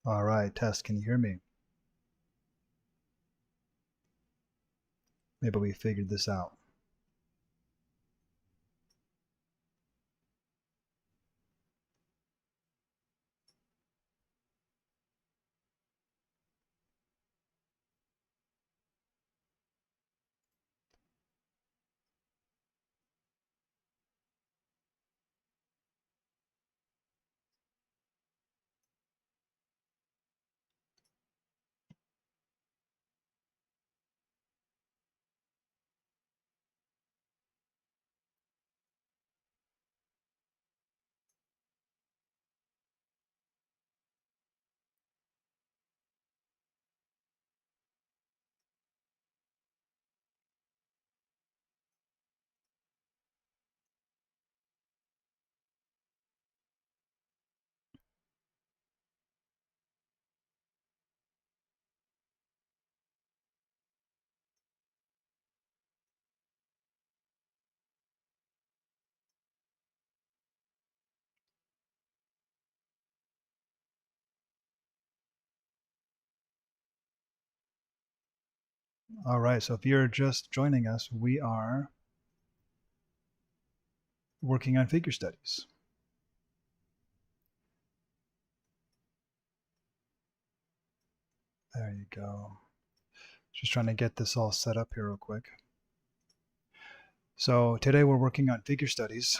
All right, test, can you hear me? Maybe we figured this out. All right, so if you're just joining us, we are working on figure studies. There you go. Just trying to get this all set up here real quick. So today we're working on figure studies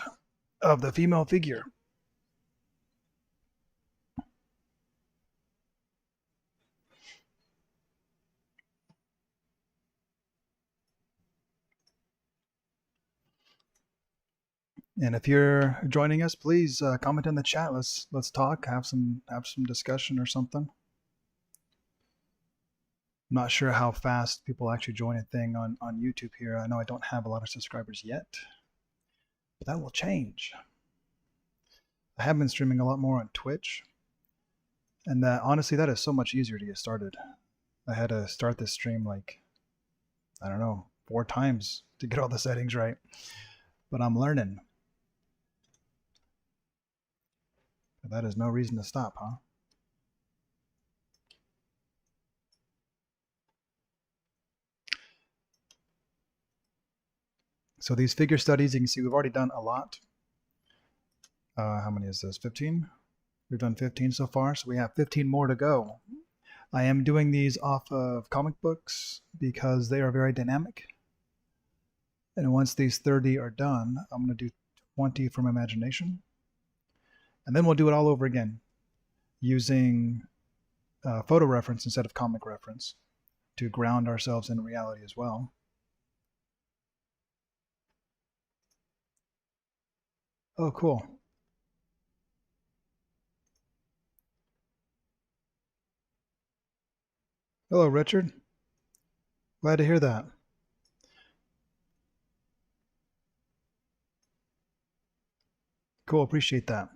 of the female figure. And if you're joining us, please comment in the chat. Let's talk, have some discussion or something. I'm not sure how fast people actually join a thing on YouTube here. I know I don't have a lot of subscribers yet, but that will change. I have been streaming a lot more on Twitch, and honestly, that is so much easier to get started. I had to start this stream like, I don't know, 4 times to get all the settings right, but I'm learning. But that is no reason to stop, huh? So these figure studies, you can see we've already done a lot. How many is this? 15? We've done 15 so far, so we have 15 more to go. I am doing these off of comic books because they are very dynamic. And once these 30 are done, I'm going to do 20 from imagination. And then we'll do it all over again using photo reference instead of comic reference to ground ourselves in reality as well. Oh, cool. Hello, Richard. Glad to hear that. Cool, appreciate that.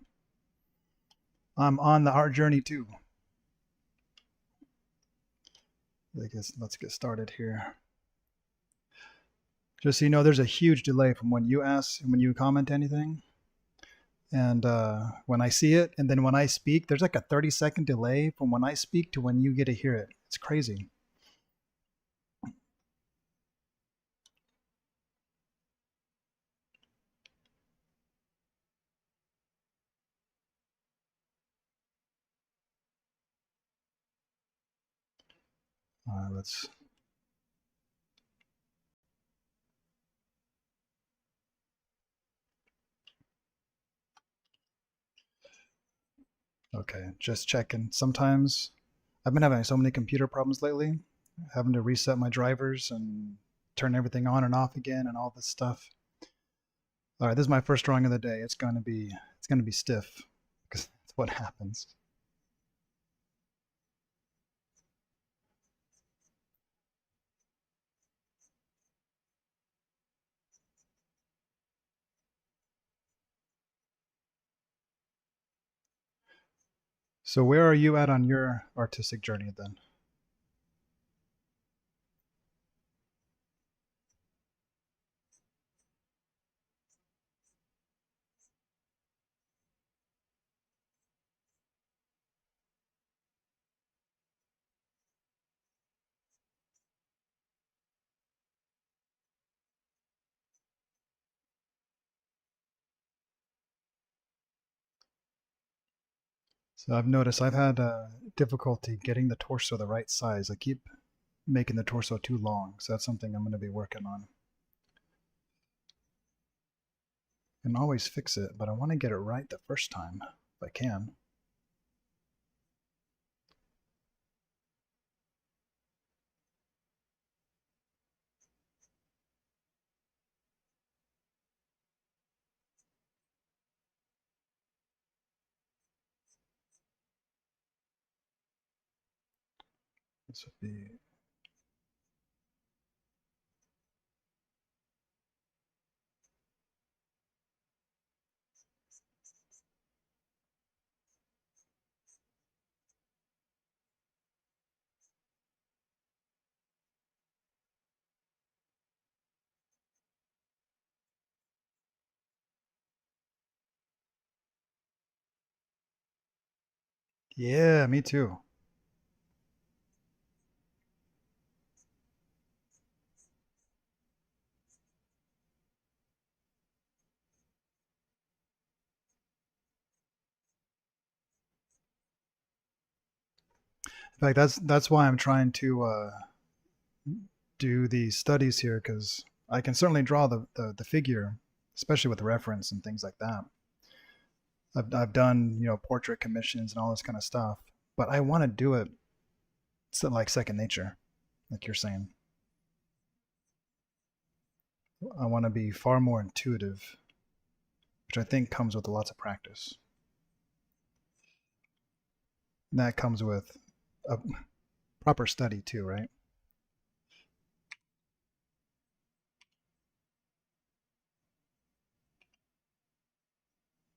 I'm on the art journey too. I guess let's get started here. Just so you know, there's a huge delay from when you ask and when you comment anything, and when I see it, and then when I speak, there's like a 30-second delay from when I speak to when you get to hear it. It's crazy. Let's. Okay, just checking. Sometimes I've been having so many computer problems lately, having to reset my drivers and turn everything on and off again and all this stuff. All right, this is my first drawing of the day. It's gonna be stiff because that's what happens. So where are you at on your artistic journey then? So I've noticed I've had difficulty getting the torso the right size. I keep making the torso too long, so that's something I'm going to be working on. I can always fix it, but I want to get it right the first time if I can. This would be yeah, me too. In fact, that's why I'm trying to do these studies here because I can certainly draw the figure, especially with reference and things like that. I've done portrait commissions and all this kind of stuff, but I want to do it so like second nature, like you're saying. I want to be far more intuitive, which I think comes with lots of practice. And that comes with a proper study too, right?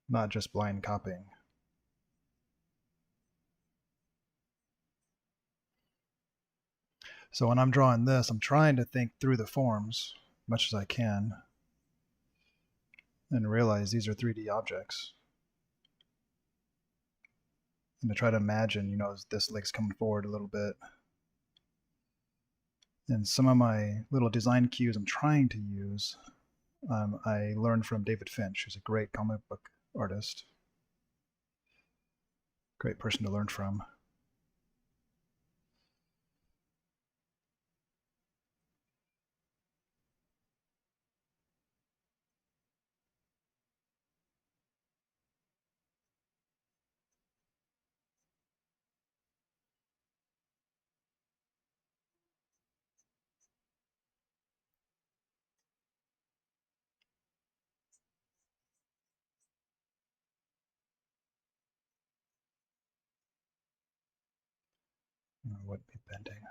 Not just blind copying. So when I'm drawing this, I'm trying to think through the forms as much as I can and realize these are 3D objects. And to try to imagine, this leg's coming forward a little bit. And some of my little design cues I'm trying to use, I learned from David Finch, who's a great comic book artist. Great person to learn from. Would be bending.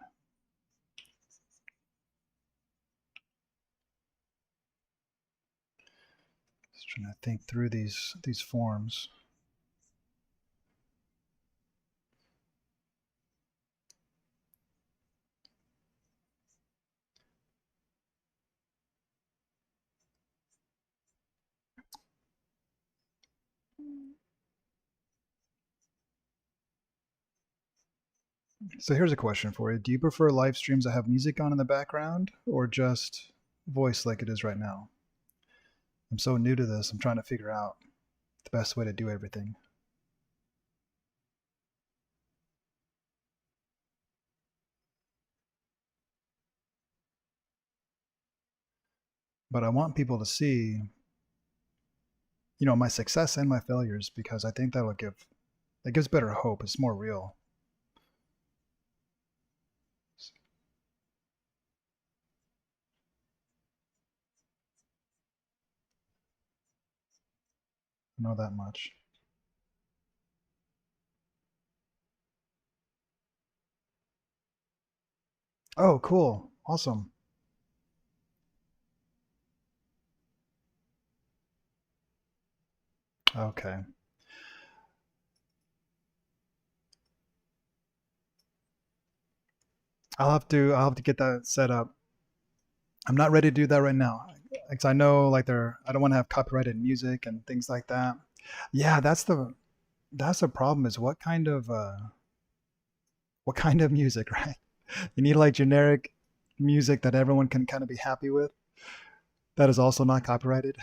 Just trying to think through these forms. So here's a question for you. Do you prefer live streams that have music on in the background or just voice like it is right now? I'm so new to this. I'm trying to figure out the best way to do everything. But I want people to see, my success and my failures because I think that gives better hope. It's more real. I know that much. Oh, cool. Awesome. Okay. I'll have to get that set up. I'm not ready to do that right now. Because I know I don't want to have copyrighted music and things like that. Yeah, that's the problem is what kind of music, right? You need like generic music that everyone can kind of be happy with. That is also not copyrighted.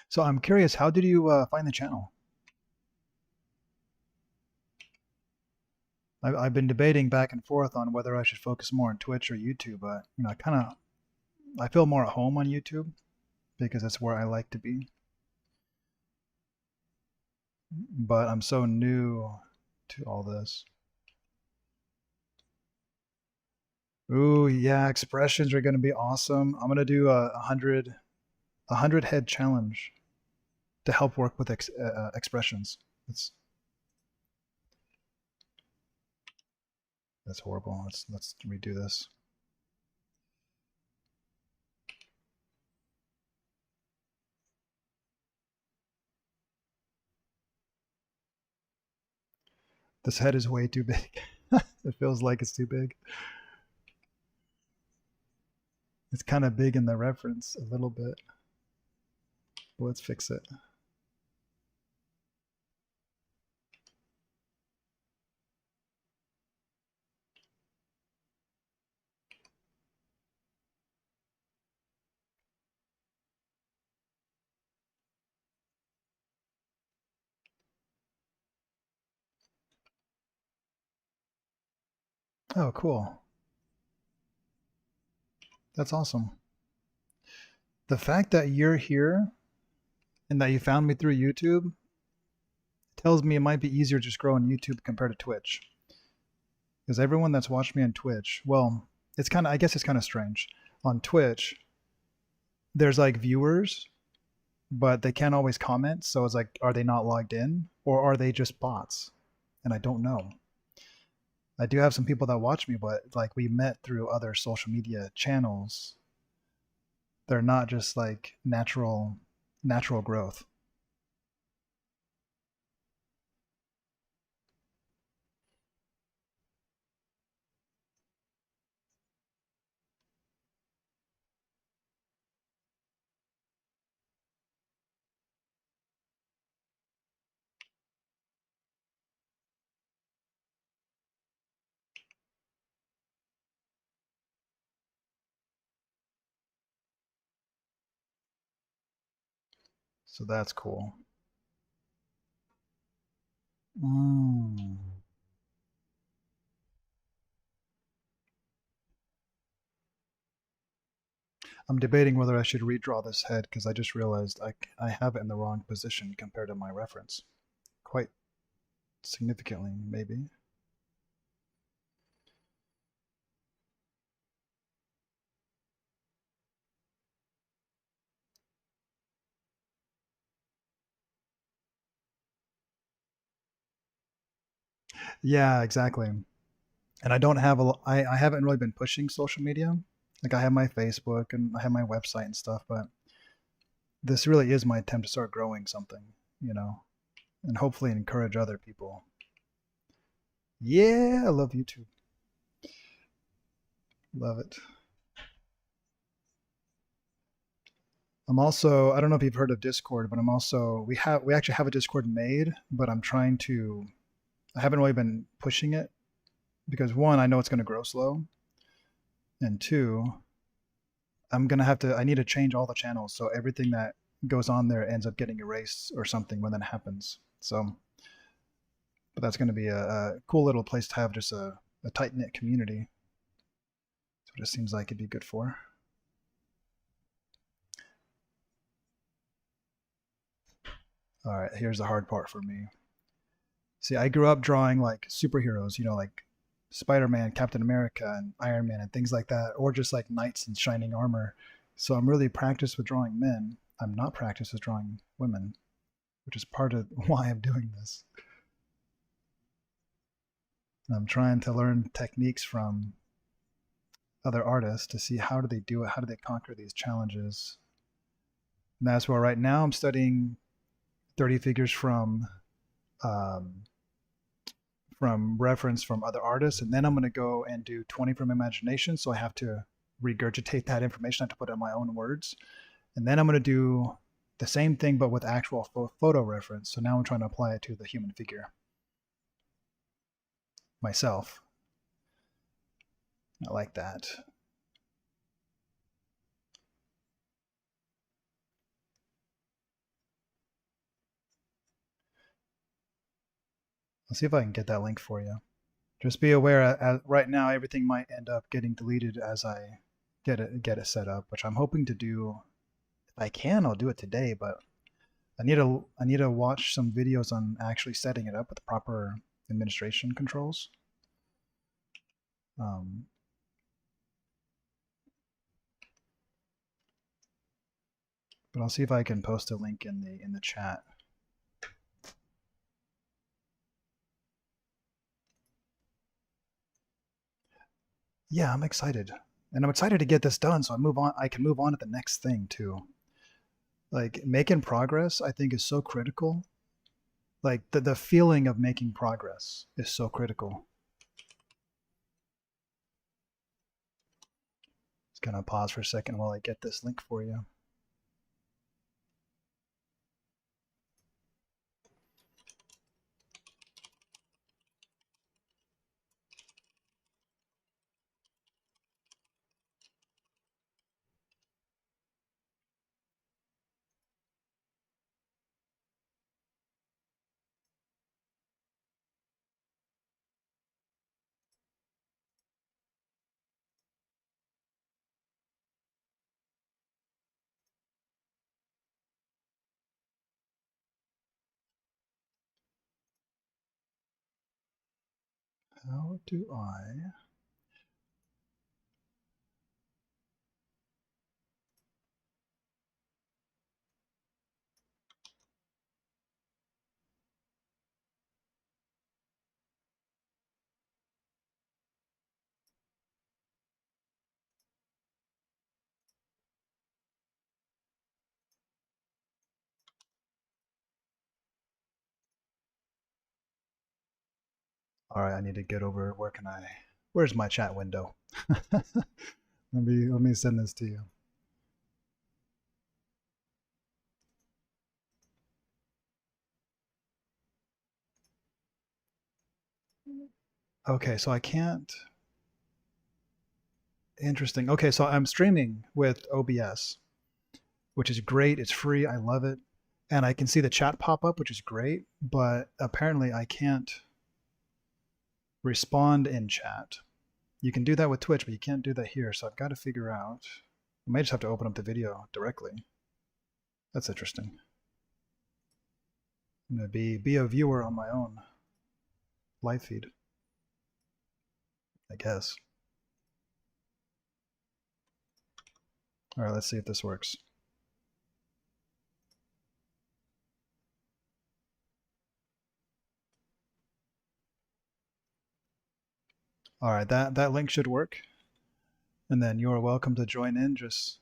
So I'm curious, how did you find the channel? I've been debating back and forth on whether I should focus more on Twitch or YouTube, but I feel more at home on YouTube because that's where I like to be. But I'm so new to all this. Ooh, yeah, expressions are gonna be awesome. I'm gonna do a hundred head challenge to help work with expressions. It's That's horrible. Let's redo this. This head is way too big. It feels like it's too big. It's kind of big in the reference a little bit. But let's fix it. Oh, cool. That's awesome. The fact that you're here and that you found me through YouTube tells me it might be easier just grow on YouTube compared to Twitch. Because everyone that's watched me on Twitch, well, I guess it's kind of strange. On Twitch, there's like viewers, but they can't always comment. So it's like, are they not logged in or are they just bots? And I don't know. I do have some people that watch me, but like we met through other social media channels. They're not just like natural growth. So that's cool. Mm. I'm debating whether I should redraw this head because I just realized I have it in the wrong position compared to my reference. Quite significantly, maybe. Yeah, exactly. And I haven't really been pushing social media. Like I have my Facebook and I have my website and stuff, but this really is my attempt to start growing something, you know, and hopefully encourage other people. Yeah, I love YouTube. Love it. I'm also, I don't know if you've heard of Discord, but we actually have a Discord made, but I haven't really been pushing it because one, I know it's going to grow slow, and two, I need to change all the channels so everything that goes on there ends up getting erased or something when that happens. So, but that's going to be a cool little place to have just a tight knit community. So it just seems like it'd be good for. All right, here's the hard part for me. See, I grew up drawing like superheroes, like Spider-Man, Captain America, and Iron Man, and things like that, or just like knights in shining armor. So I'm really practiced with drawing men. I'm not practiced with drawing women, which is part of why I'm doing this. And I'm trying to learn techniques from other artists to see how do they do it, how do they conquer these challenges. And that's where right now I'm studying 30 figures um, from reference from other artists, and then I'm going to go and do 20 from imagination. So I have to regurgitate that information. I have to put it in my own words, and then I'm going to do the same thing but with actual photo reference. So now I'm trying to apply it to the human figure myself. I like that. I'll see if I can get that link for you. Just be aware, right now everything might end up getting deleted as I get it set up, which I'm hoping to do. If I can, I'll do it today, but I need to watch some videos on actually setting it up with the proper administration controls. Um, but I'll see if I can post a link in the chat. Yeah, I'm excited, and I'm excited to get this done so I can move on to the next thing too. Like making progress, I think is so critical. Like the feeling of making progress is so critical. Just gonna pause for a second while I get this link for you. How do I? All right, I need to get over. Where can I? Where's my chat window? let me send this to you. Okay, so I can't. Interesting. Okay, so I'm streaming with OBS, which is great. It's free. I love it. And I can see the chat pop up, which is great. But apparently, I can't respond in chat. You can do that with Twitch, but you can't do that here. So I've got to figure out. I may just have to open up the video directly. That's interesting. I'm going to be a viewer on my own live feed, I guess. All right, let's see if this works. All right, that link should work. And then you're welcome to join in. Just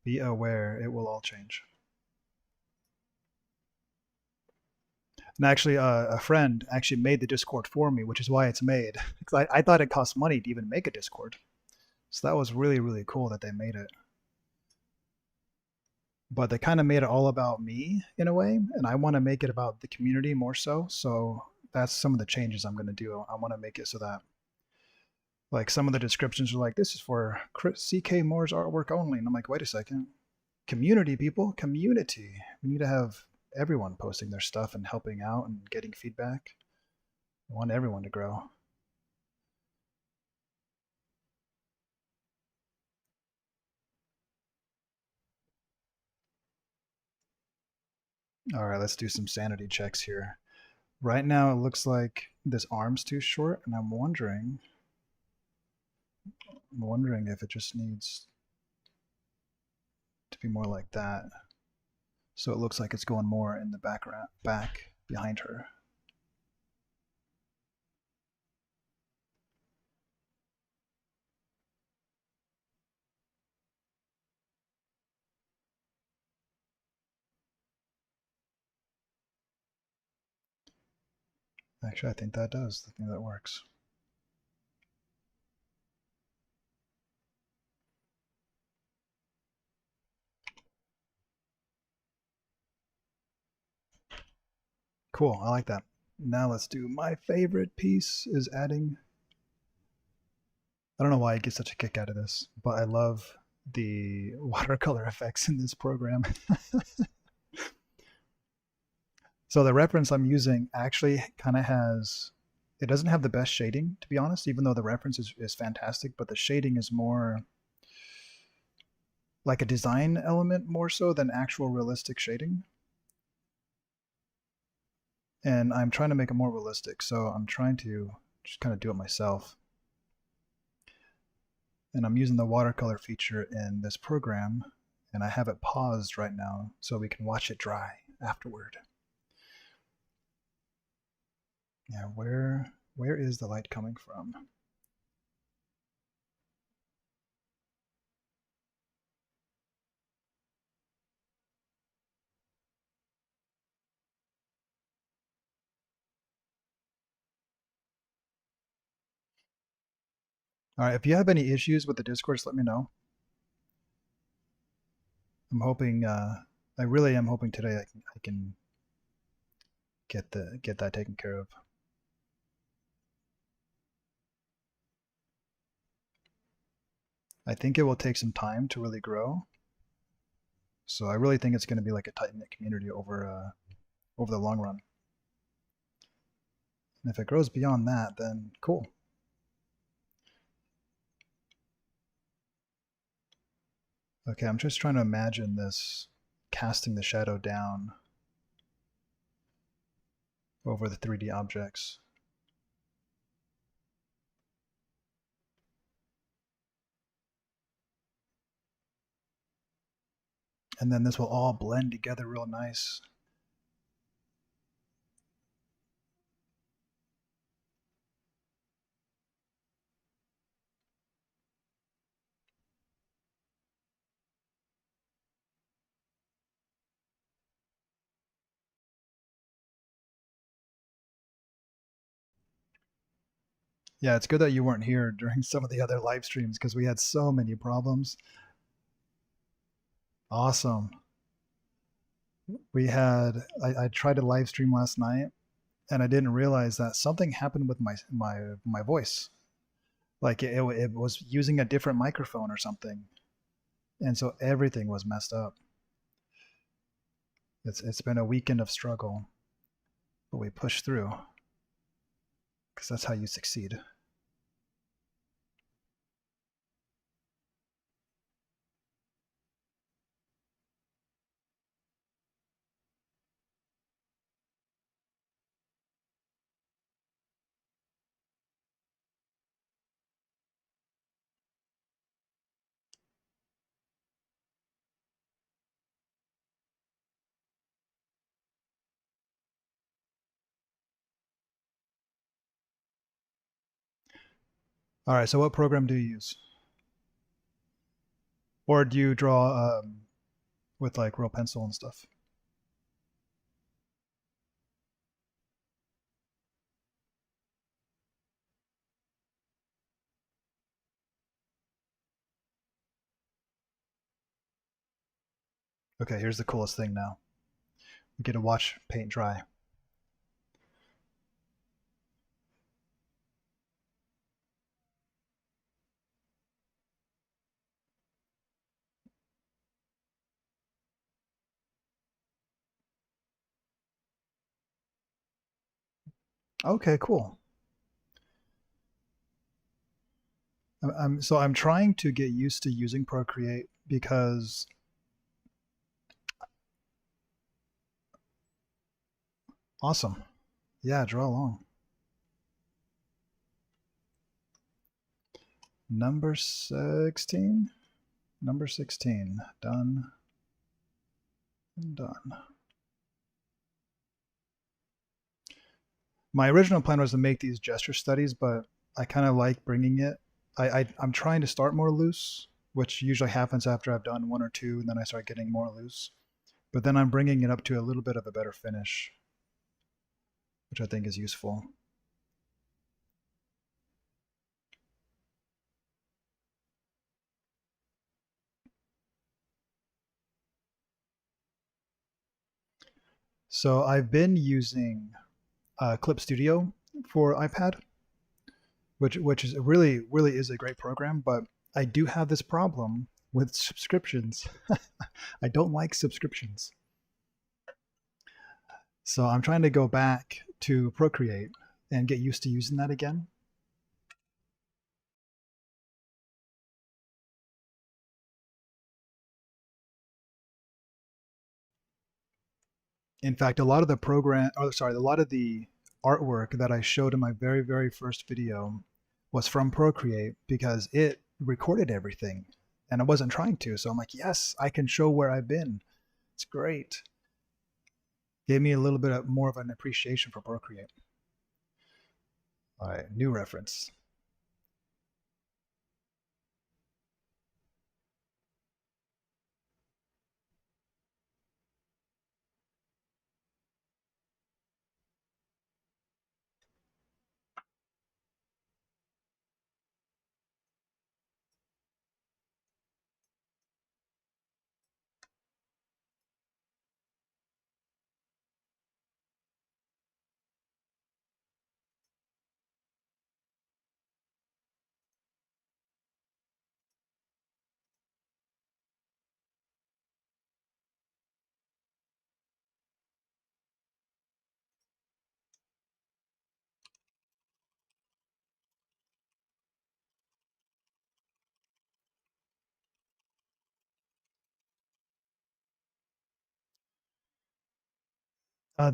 be aware it will all change. And actually, a friend actually made the Discord for me, which is why it's made. Because I thought it cost money to even make a Discord. So that was really, really cool that they made it. But they kind of made it all about me in a way. And I want to make it about the community more so. So that's some of the changes I'm going to do. I want to make it so that like some of the descriptions are like, this is for ckmore's artwork only. And I'm like, wait a second. Community, people, community. We need to have everyone posting their stuff and helping out and getting feedback. I want everyone to grow. All right, let's do some sanity checks here. Right now, it looks like this arm's too short, and I'm wondering if it just needs to be more like that. So it looks like it's going more in the back behind her. Actually, I think that does. I think that works. Cool, I like that. Now let's do my favorite piece is adding. I don't know why I get such a kick out of this, but I love the watercolor effects in this program. So the reference I'm using actually kind of has, it doesn't have the best shading, to be honest, even though the reference is fantastic, but the shading is more like a design element more so than actual realistic shading. And I'm trying to make it more realistic, so I'm trying to just kind of do it myself. And I'm using the watercolor feature in this program, and I have it paused right now so we can watch it dry afterward. Yeah, where is the light coming from? All right, if you have any issues with the Discord, just let me know. I'm hoping, I really am hoping today I can get that taken care of. I think it will take some time to really grow. So I really think it's going to be like a tight-knit community over the long run. And if it grows beyond that, then cool. Okay, I'm just trying to imagine this casting the shadow down over the 3D objects. And then this will all blend together real nice. Yeah, it's good that you weren't here during some of the other live streams because we had so many problems. Awesome. I tried to live stream last night and I didn't realize that something happened with my voice. Like it was using a different microphone or something. And so everything was messed up. It's been a weekend of struggle, but we pushed through because that's how you succeed. All right, so what program do you use? Or do you draw with like real pencil and stuff? Okay, here's the coolest thing now. We get to watch paint dry. Okay, cool. So I'm trying to get used to using Procreate because awesome. Yeah, draw along. Number 16. Number 16. Done and done. My original plan was to make these gesture studies, but I kind of like bringing it. I'm trying to start more loose, which usually happens after I've done one or two, and then I start getting more loose. But then I'm bringing it up to a little bit of a better finish, which I think is useful. So I've been using Clip Studio for iPad, which is really is a great program, but I do have this problem with subscriptions. I don't like subscriptions. So I'm trying to go back to Procreate and get used to using that again. In fact, a lot of the a lot of the artwork that I showed in my very first video was from Procreate because it recorded everything and I wasn't trying to. So I'm like, yes, I can show where I've been. It's great. Gave me a little bit more of an appreciation for Procreate. All right, new reference.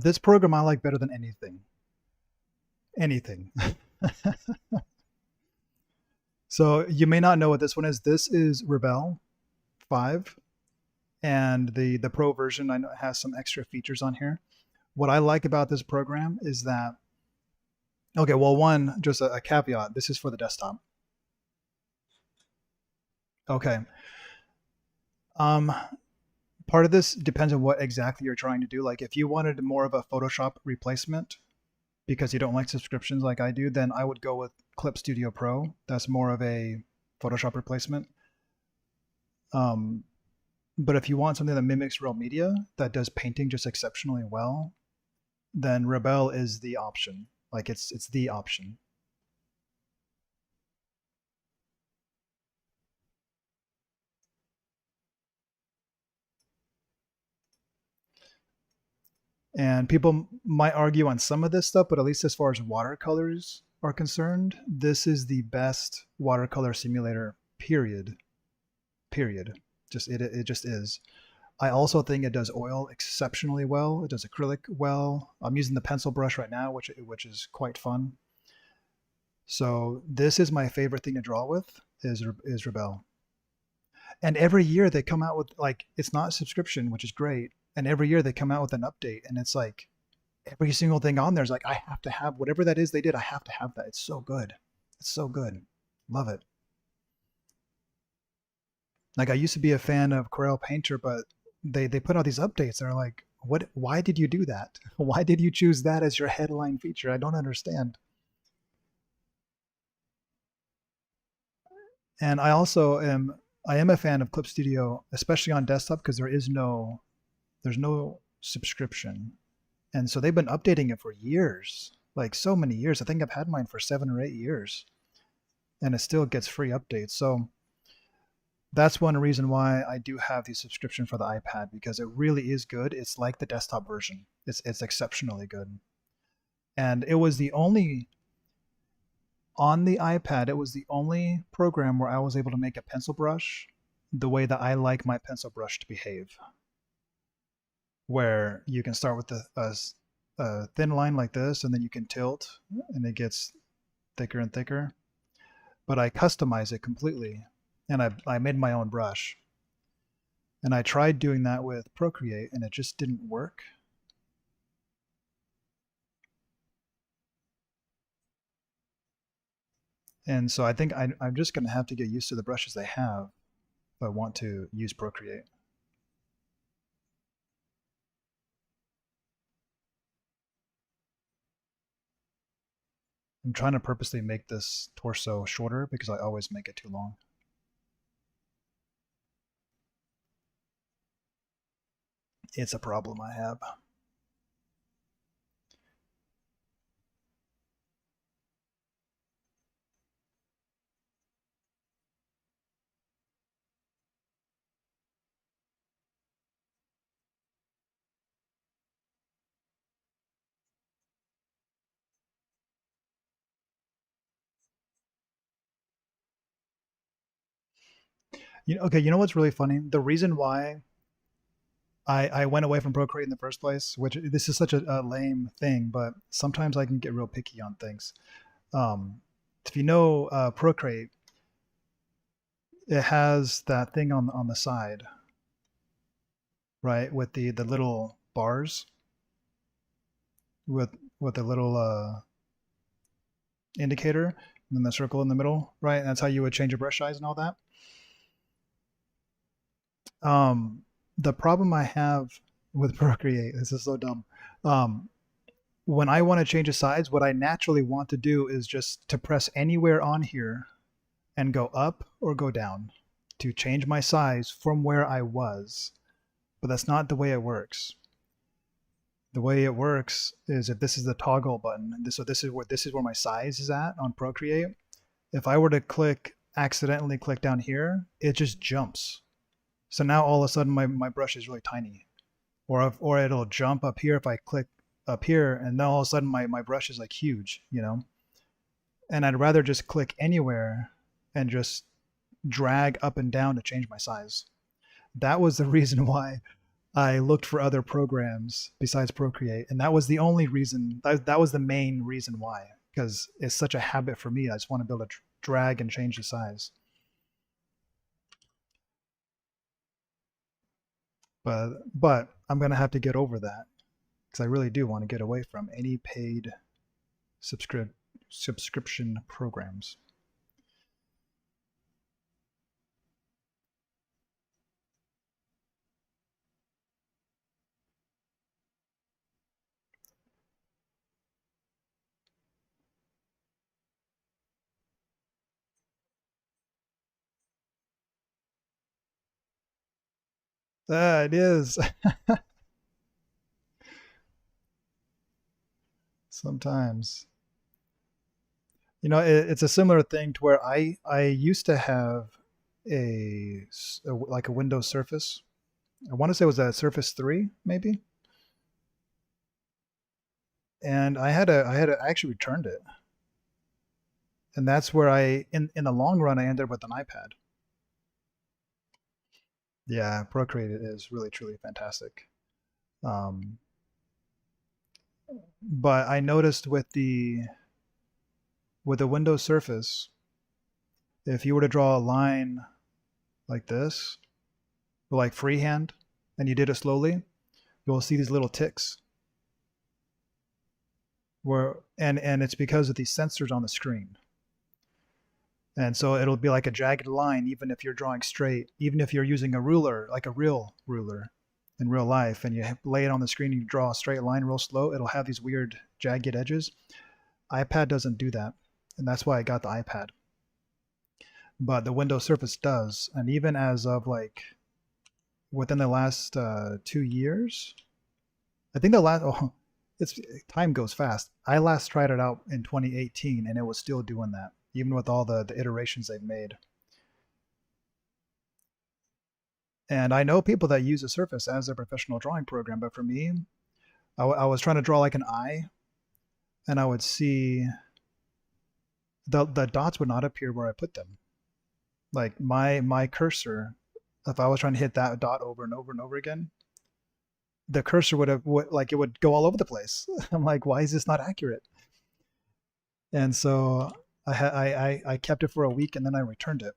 This program I like better than anything. Anything. So you may not know what this one is. This is Rebel 5, and the pro version I know has some extra features on here. What I like about this program is that, okay, well, one, just a caveat, this is for the desktop. Okay. Um, Part of this depends on what exactly you're trying to do. Like if you wanted more of a Photoshop replacement because you don't like subscriptions like I do, then I would go with Clip Studio Pro. That's more of a Photoshop replacement. Um, but if you want something that mimics real media that does painting just exceptionally well, then Rebel is the option. Like it's the option. And people might argue on some of this stuff, but at least as far as watercolors are concerned, this is the best watercolor simulator. Period. Period. Just it just is. I also think it does oil exceptionally well. It does acrylic well. I'm using the pencil brush right now, which is quite fun. So this is my favorite thing to draw with is Rebel. And every year they come out with, like, it's not a subscription, which is great. And every year they come out with an update, and it's like every single thing on there is like I have to have whatever that is they did. I have to have that. It's so good. It's so good. Love it. Like I used to be a fan of Corel Painter, but they put out these updates. They're like, what? Why did you do that? Why did you choose that as your headline feature? I don't understand. And I am a fan of Clip Studio, especially on desktop because there's no subscription, and so they've been updating it for years, like so many years. I think I've had mine for 7 or 8 years, and it still gets free updates. So that's one reason why I do have the subscription for the iPad because it really is good. It's like the desktop version. It's exceptionally good. And it was the only on the iPad, it was the only program where I was able to make a pencil brush the way that I like my pencil brush to behave. Where you can start with a thin line like this, and then you can tilt, and it gets thicker and thicker. But I customize it completely, and I made my own brush. And I tried doing that with Procreate, and it just didn't work. And so I think I'm just going to have to get used to the brushes they have if I want to use Procreate. I'm trying to purposely make this torso shorter because I always make it too long. It's a problem I have. Okay, you know what's really funny? The reason why I went away from Procreate in the first place, which this is such a lame thing, but sometimes I can get real picky on things. Um, if you know Procreate, it has that thing on the side, right, with the little bars with the little indicator and then the circle in the middle, right? And that's how you would change your brush size and all that. Um, the problem I have with Procreate, this is so dumb. Um, when I want to change a size, what I naturally want to do is just to press anywhere on here and go up or go down to change my size from where I was. But that's not the way it works. The way it works is if this is the toggle button, so this is where my size is at on Procreate. If I were to accidentally click down here, it just jumps. So now all of a sudden my brush is really tiny. Or it'll jump up here if I click up here, and then all of a sudden my brush is like huge, you know? And I'd rather just click anywhere and just drag up and down to change my size. That was the reason why I looked for other programs besides Procreate, and that was the only reason. That was the main reason why, because it's such a habit for me. I just want to be able to drag and change the size. But I'm gonna have to get over that because I really do want to get away from any paid subscription programs. It is sometimes. It's a similar thing to where I used to have like a Windows Surface. I want to say it was a Surface 3 maybe, and I actually returned it, and that's where in the long run I ended up with an iPad. Yeah, Procreate is really truly fantastic. Um, but I noticed with the Windows Surface, if you were to draw a line like this, like freehand, and you did it slowly, you'll see these little ticks and it's because of these sensors on the screen. And so it'll be like a jagged line even if you're drawing straight, even if you're using a ruler, like a real ruler in real life, and you lay it on the screen and you draw a straight line real slow, it'll have these weird jagged edges. iPad doesn't do that, and that's why I got the iPad. But the Windows Surface does, and even as of like within the last 2 years, I think the last it's time goes fast. I last tried it out in 2018, and it was still doing that, even with all the iterations they've made. And I know people that use a Surface as their professional drawing program, but for me, I was trying to draw like an eye, and I would see the dots would not appear where I put them. Like my cursor, if I was trying to hit that dot over and over and over again, the cursor like it would go all over the place. I'm like, why is this not accurate? And so I kept it for a week and then I returned it.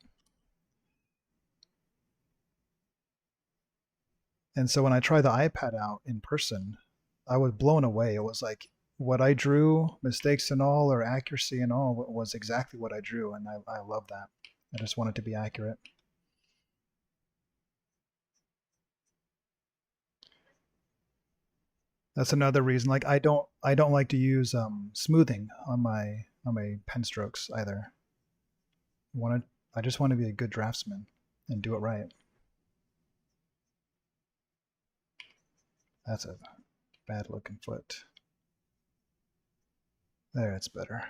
And so when I tried the iPad out in person, I was blown away. It was like what I drew, mistakes and all, or accuracy and all, was exactly what I drew, and I love that. I just want it to be accurate. That's another reason. Like I don't like to use smoothing on my pen strokes either. I just want to be a good draftsman and do it right. That's a bad looking foot. There, it's better.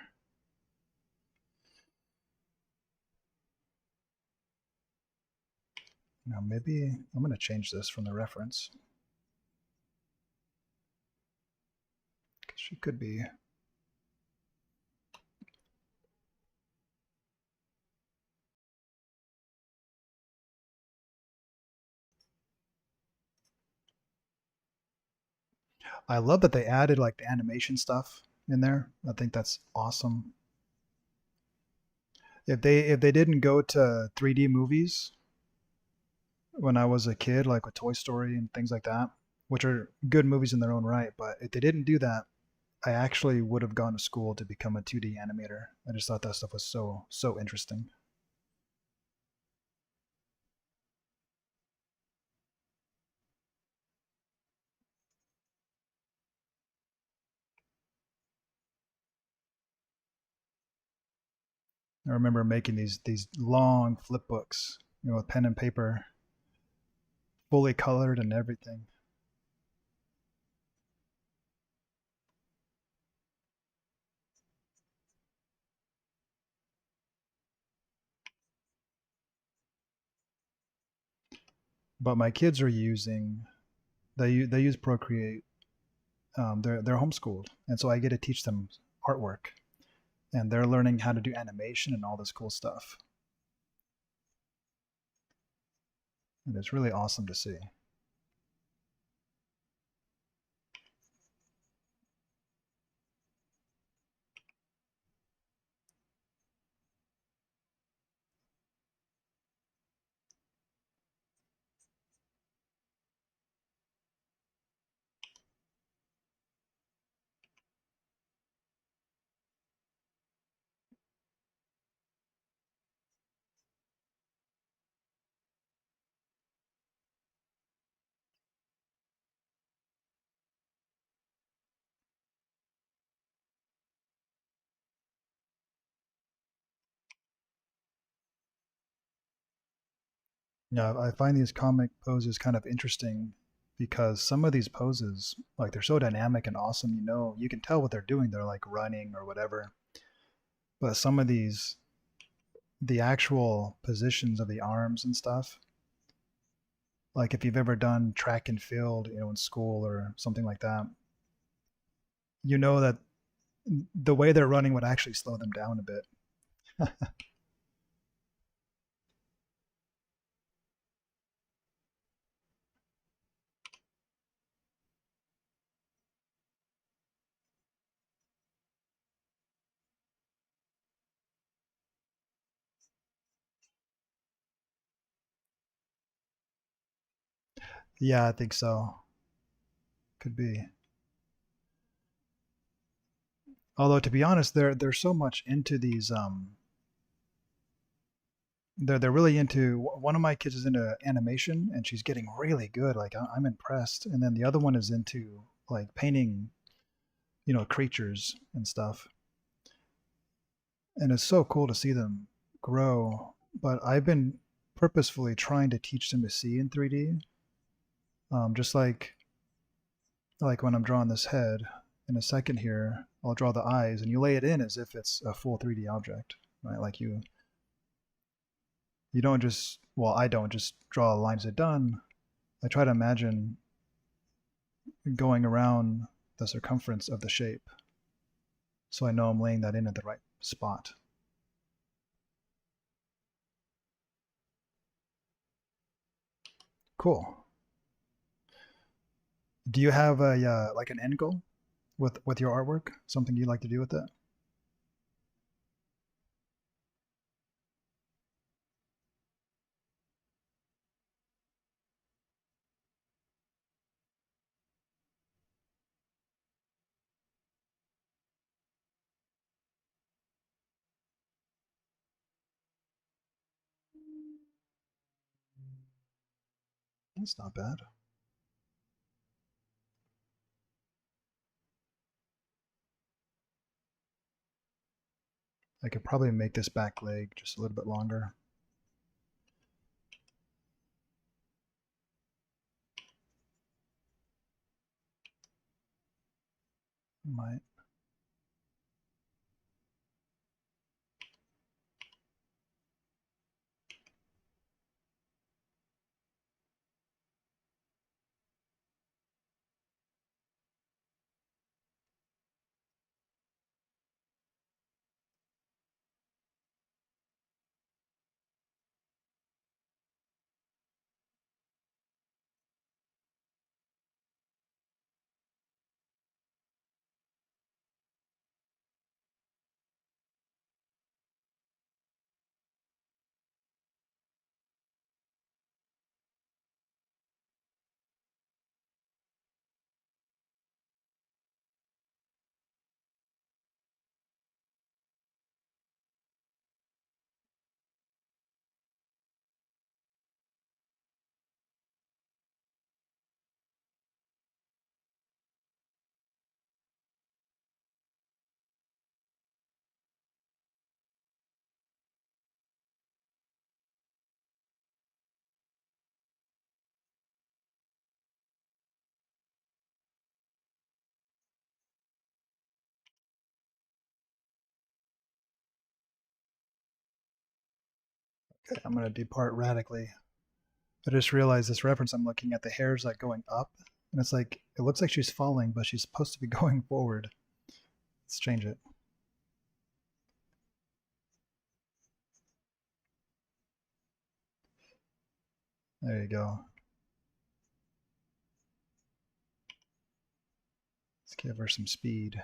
Now maybe I'm going to change this from the reference because she could be I love that they added like the animation stuff in there. I think that's awesome. If they didn't go to 3D movies when I was a kid, like with Toy Story and things like that, which are good movies in their own right, but if they didn't do that, I actually would have gone to school to become a 2D animator. I just thought that stuff was so interesting. I remember making these long flip books, with pen and paper, fully colored and everything. But my kids are using they use Procreate. They're homeschooled, and so I get to teach them artwork, and they're learning how to do animation and all this cool stuff. And it's really awesome to see. Yeah, I find these comic poses kind of interesting because some of these poses, like they're so dynamic and awesome, you can tell what they're doing. They're like running or whatever. But some of these, the actual positions of the arms and stuff, like if you've ever done track and field, in school or something like that, you know that the way they're running would actually slow them down a bit. Yeah, I think so. Could be. Although to be honest, they're so much into these they're really into one of my kids is into animation and she's getting really good. Like I'm impressed. And then the other one is into like painting, creatures and stuff. And it's so cool to see them grow. But I've been purposefully trying to teach them to see in 3D. Just like when I'm drawing this head, in a second here, I'll draw the eyes, and you lay it in as if it's a full 3D object, right? Like you don't just well, I don't just draw lines at done. I try to imagine going around the circumference of the shape, so I know I'm laying that in at the right spot. Cool. Do you have a like an end goal with your artwork? Something you'd like to do with it? That's not bad. I could probably make this back leg just a little bit longer. Might. Okay, I'm going to depart radically. I just realized this reference I'm looking at, the hair's like going up, and it's like, it looks like she's falling, but she's supposed to be going forward. Let's change it. There you go. Let's give her some speed.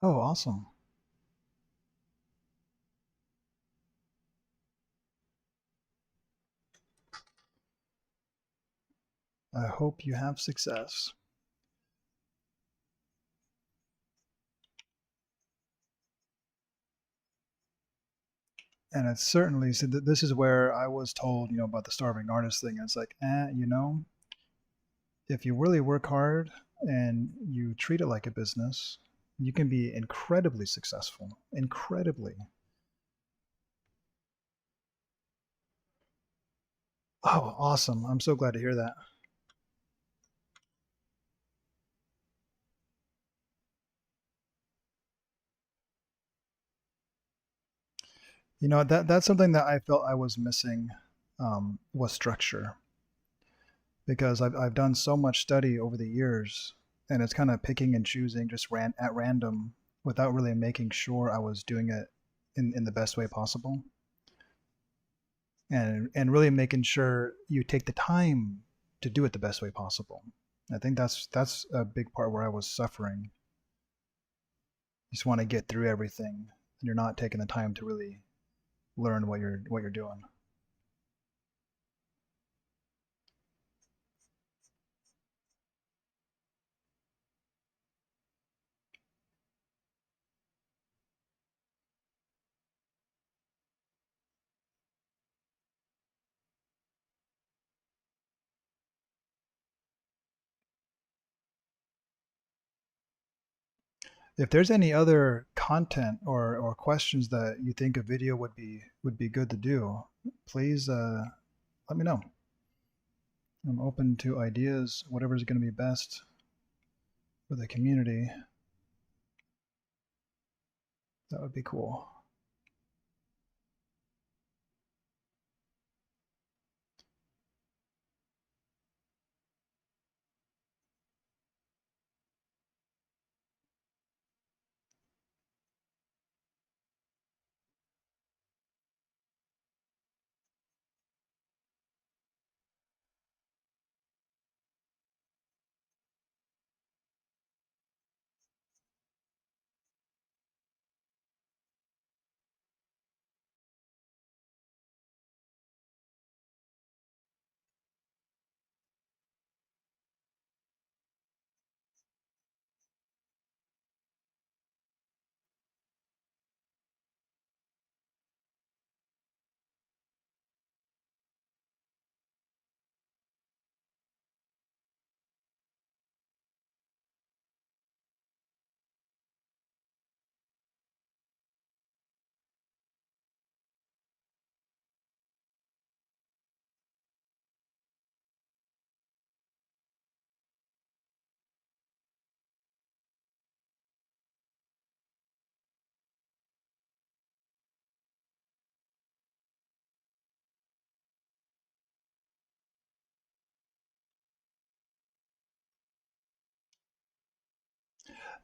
Oh, awesome. I hope you have success. And it's certainly, so this is where I was told, about the starving artist thing. And it's like, if you really work hard and you treat it like a business, you can be incredibly successful. Incredibly. Oh, awesome. I'm so glad to hear that. That's something that I felt I was missing, was structure, because I've done so much study over the years, and it's kind of picking and choosing just at random without really making sure I was doing it in the best way possible, and really making sure you take the time to do it the best way possible. I think that's a big part where I was suffering. You just want to get through everything, and you're not taking the time to really learn what you're doing. If there's any other content or questions that you think a video would be good to do, please let me know. I'm open to ideas, whatever's going to be best for the community. That would be cool.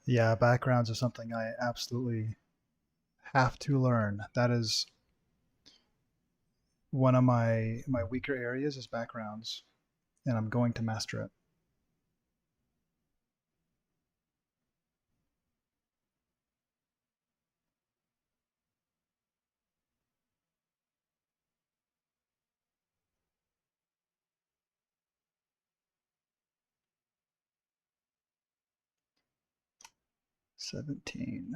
Yeah, backgrounds are something I absolutely have to learn. That is one of my weaker areas is backgrounds, and I'm going to master it. $17.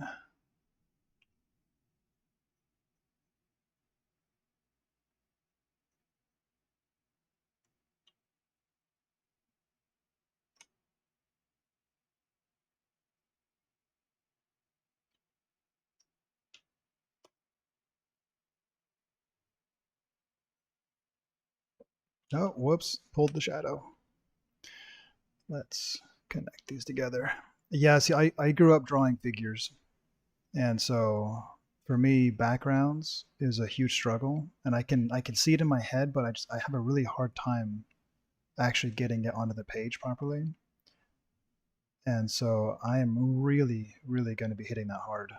Oh, whoops, pulled the shadow. Let's connect these together. Yeah, see, I grew up drawing figures, and so for me, backgrounds is a huge struggle, and I can see it in my head, but I have a really hard time actually getting it onto the page properly. And so I am really, really going to be hitting that hard.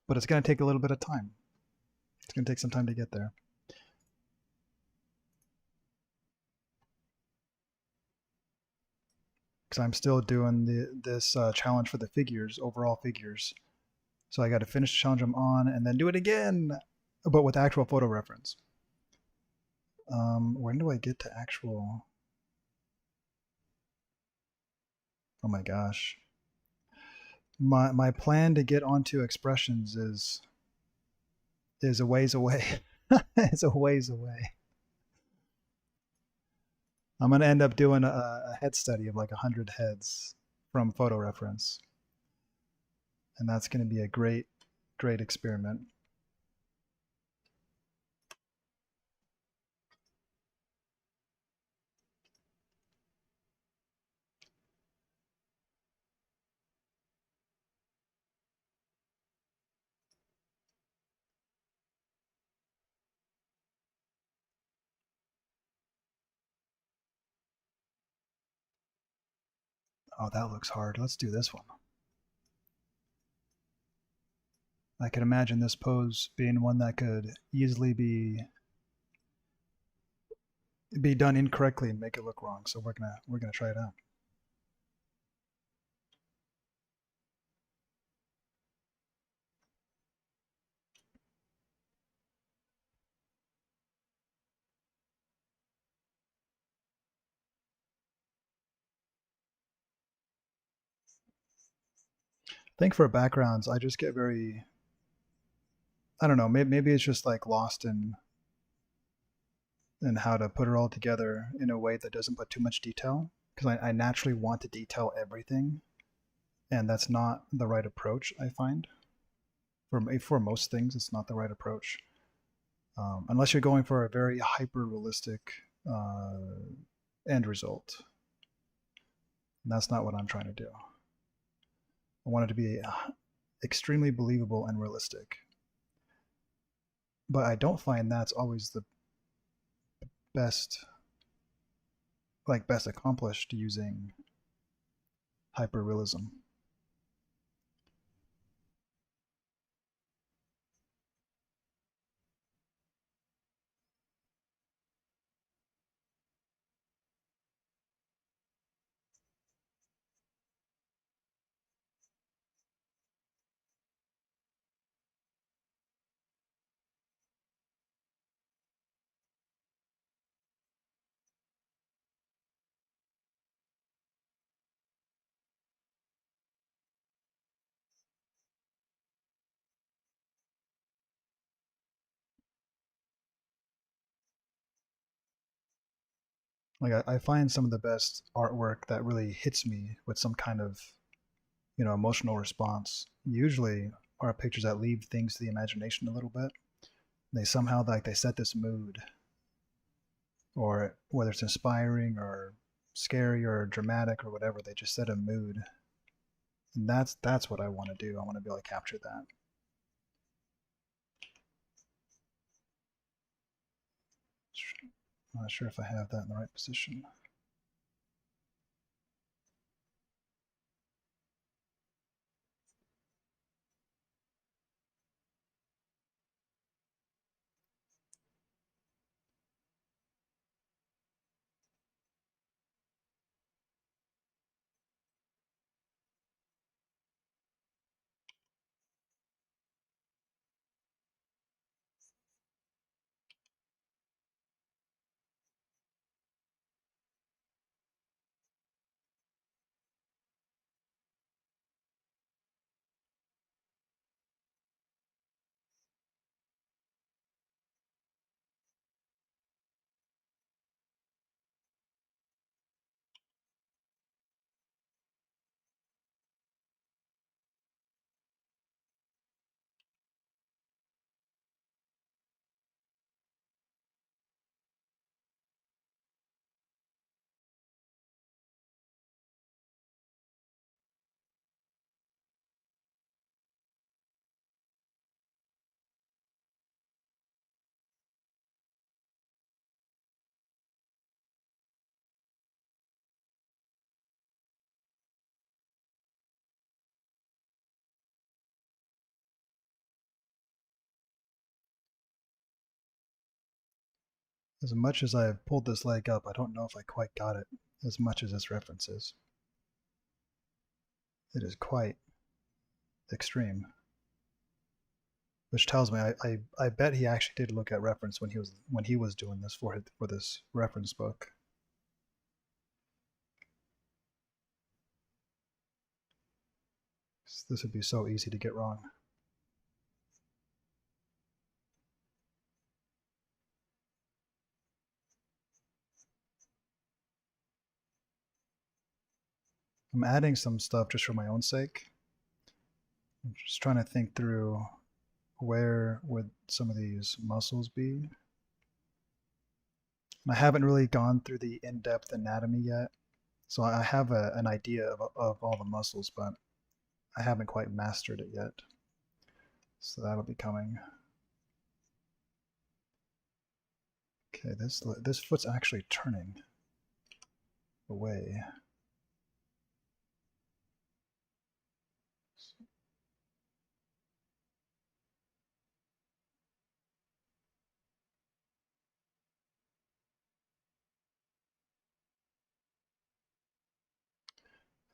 But it's going to take a little bit of time. It's going to take some time to get there. Because I'm still doing this challenge for the figures, overall figures. So I got to finish the challenge I'm on and then do it again, but with actual photo reference. When do I get to actual? Oh my gosh. My plan to get onto expressions is a ways away. It's a ways away. I'm gonna end up doing a head study of like 100 heads from photo reference, and that's gonna be a great experiment. Oh, that looks hard. Let's do this one. I can imagine this pose being one that could easily be done incorrectly and make it look wrong. So we're gonna try it out. I think for backgrounds, I just get very, I don't know, maybe it's just like lost in how to put it all together in a way that doesn't put too much detail. Because I naturally want to detail everything, and that's not the right approach. I find for most things, it's not the right approach. Unless you're going for a very hyper realistic uh, end result. And that's not what I'm trying to do. I want it to be extremely believable and realistic. But I don't find that's always the best, like best accomplished using hyper realism. Like I find some of the best artwork that really hits me with some kind of emotional response. Usually are pictures that leave things to the imagination a little bit. They somehow like they set this mood, or whether it's inspiring or scary or dramatic or whatever, they just set a mood, and that's what I want to do. I want to be able to capture that. I'm not sure if I have that in the right position. As much as I've pulled this leg up, I don't know if I quite got it as much as this reference is. It is quite extreme. Which tells me I bet he actually did look at reference when he was doing this for this reference book. This would be so easy to get wrong. I'm adding some stuff just for my own sake. I'm just trying to think through where would some of these muscles be. And I haven't really gone through the in-depth anatomy yet, so I have an idea of all the muscles, but I haven't quite mastered it yet. So that'll be coming. Okay, this foot's actually turning away.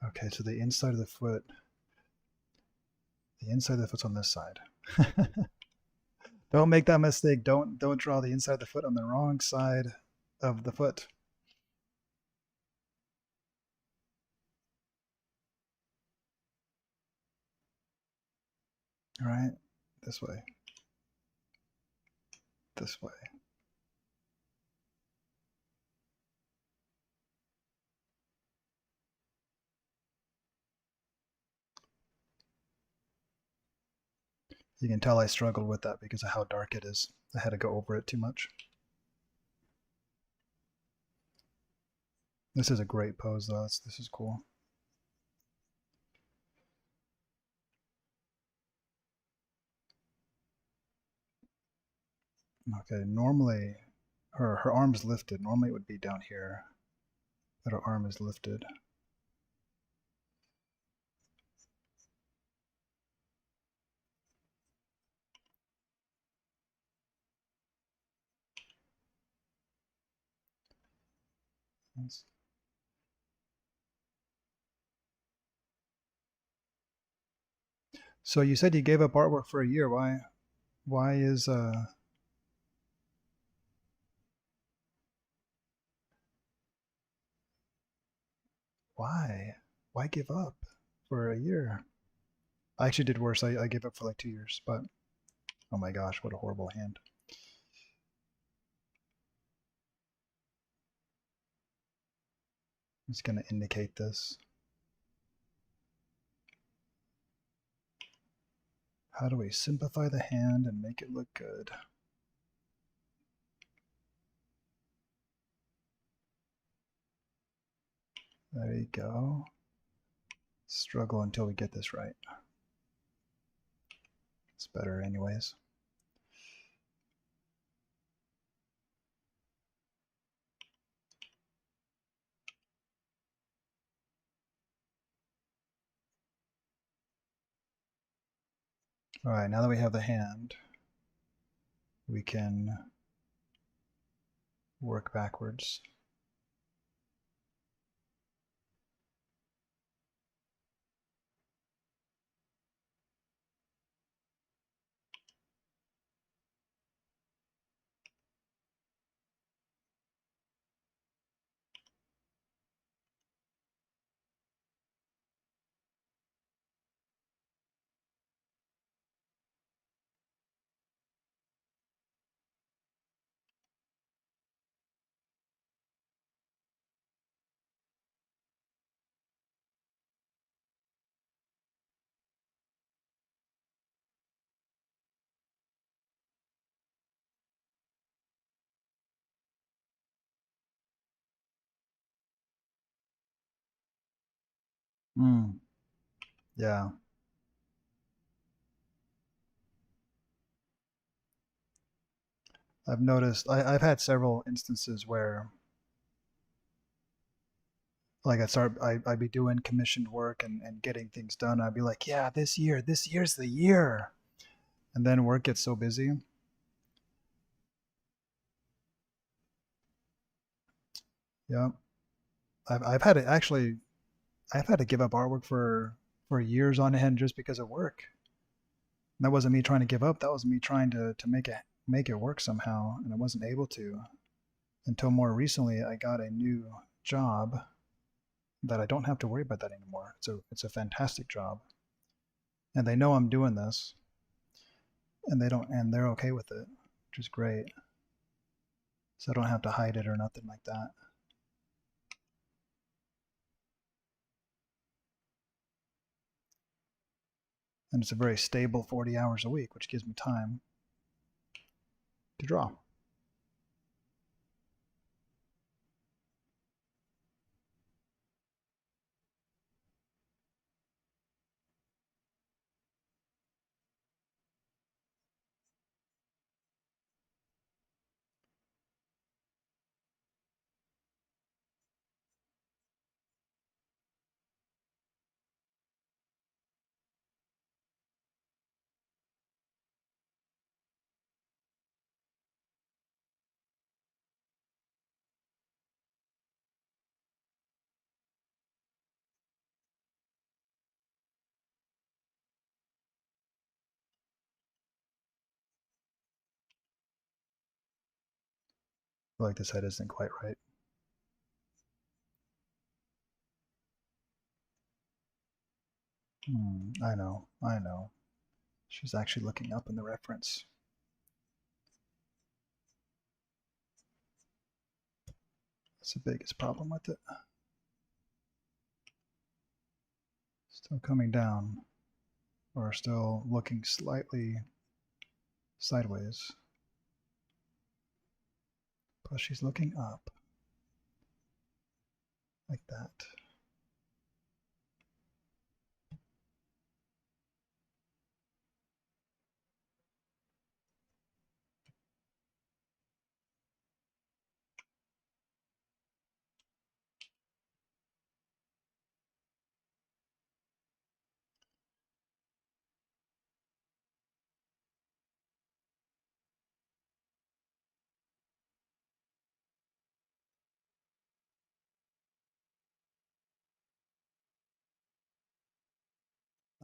Okay, so the inside of the foot's on this side. Don't make that mistake. Don't draw the inside of the foot on the wrong side of the foot. All right, this way. This way. You can tell I struggled with that because of how dark it is. I had to go over it too much. This is a great pose though. This is cool. Okay, normally her arm is lifted. Normally it would be down here, but her arm is lifted. So you said you gave up artwork for a year. Why is why? Why give up for a year? I actually did worse. I gave up for like 2 years, but oh my gosh, what a horrible hand. I'm just gonna indicate this. How do we simplify the hand and make it look good? There you go. Struggle until we get this right. It's better anyways. All right, now that we have the hand, we can work backwards. Mm, yeah. I've noticed, I've had several instances where like I'd be doing commissioned work and getting things done. I'd be like, yeah, this year's the year. And then work gets so busy. Yeah. I've had to actually I've had to give up artwork for years on end just because of work. And that wasn't me trying to give up. That was me trying to make it work somehow, and I wasn't able to until more recently. I got a new job that I don't have to worry about that anymore. So it's a fantastic job, and they know I'm doing this, and they're okay with it, which is great. So I don't have to hide it or nothing like that. And it's a very stable 40 hours a week, which gives me time to draw. I feel like this head isn't quite right. I know, I know. She's actually looking up in the reference. That's the biggest problem with it. Still coming down, or still looking slightly sideways. But she's looking up, like that.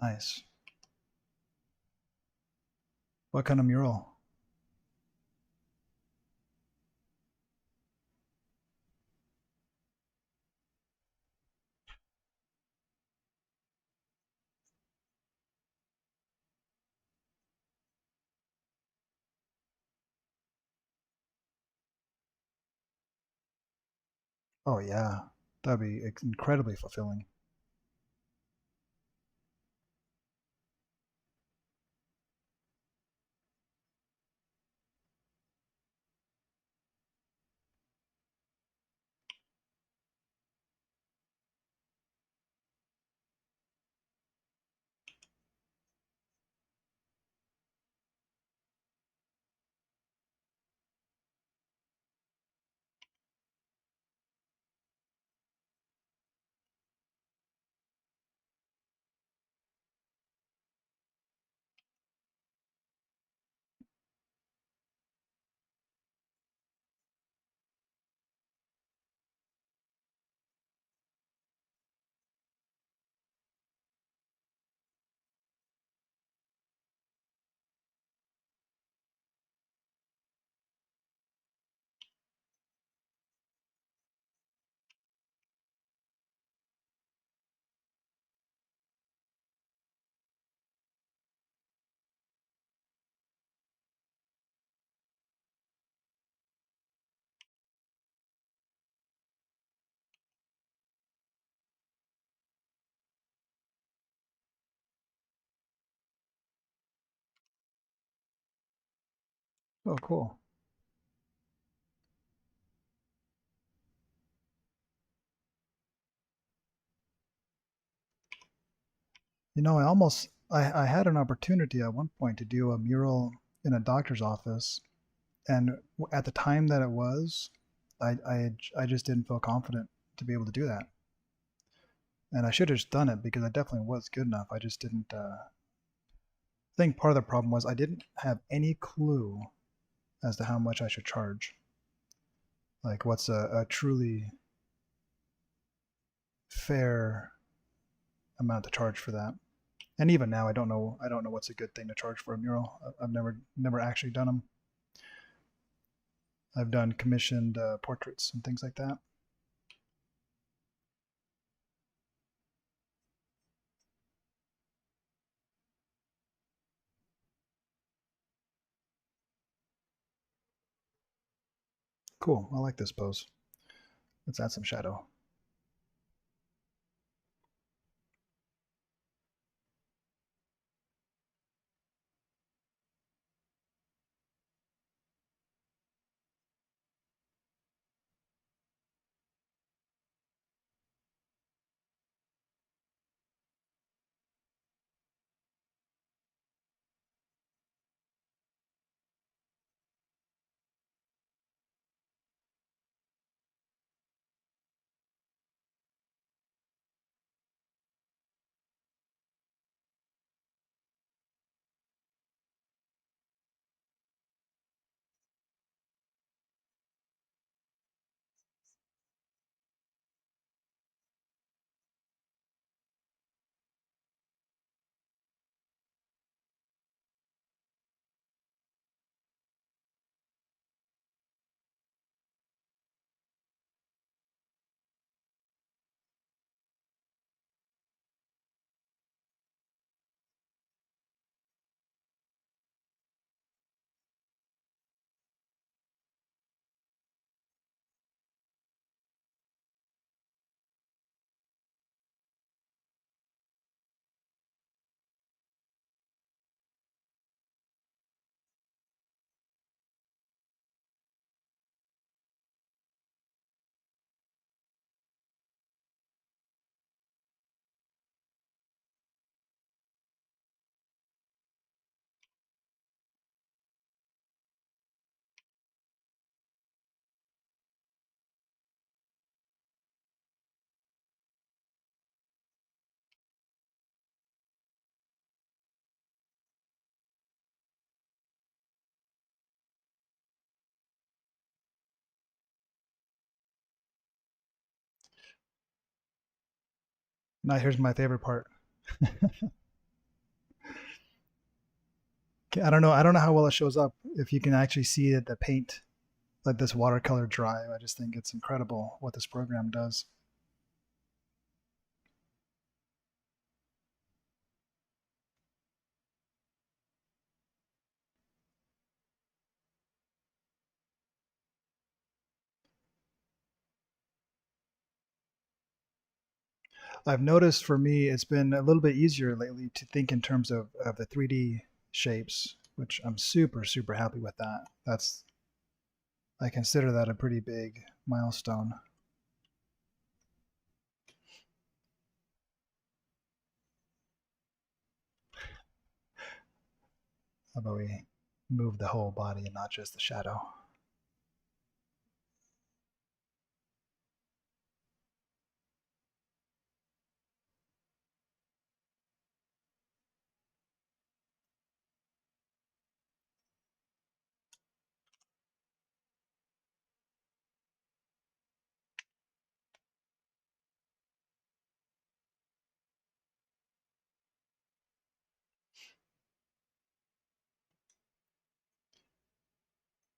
Nice. What kind of mural? Oh yeah, that'd be incredibly fulfilling. Oh, cool. You know, I had an opportunity at one point to do a mural in a doctor's office, and at the time that it was, I just didn't feel confident to be able to do that, and I should have just done it because I definitely was good enough. I just didn't. I think part of the problem was I didn't have any clue as to how much I should charge. Like, what's a truly fair amount to charge for that. And even now, I don't know what's a good thing to charge for a mural. I've never actually done them. I've done commissioned portraits and things like that. Cool. I like this pose. Let's add some shadow. Now here's my favorite part. I don't know how well it shows up. If you can actually see the paint, like this watercolor dry, I just think it's incredible what this program does. I've noticed for me, it's been a little bit easier lately to think in terms of the 3D shapes, which I'm super happy with that. I consider that a pretty big milestone. How about we move the whole body and not just the shadow?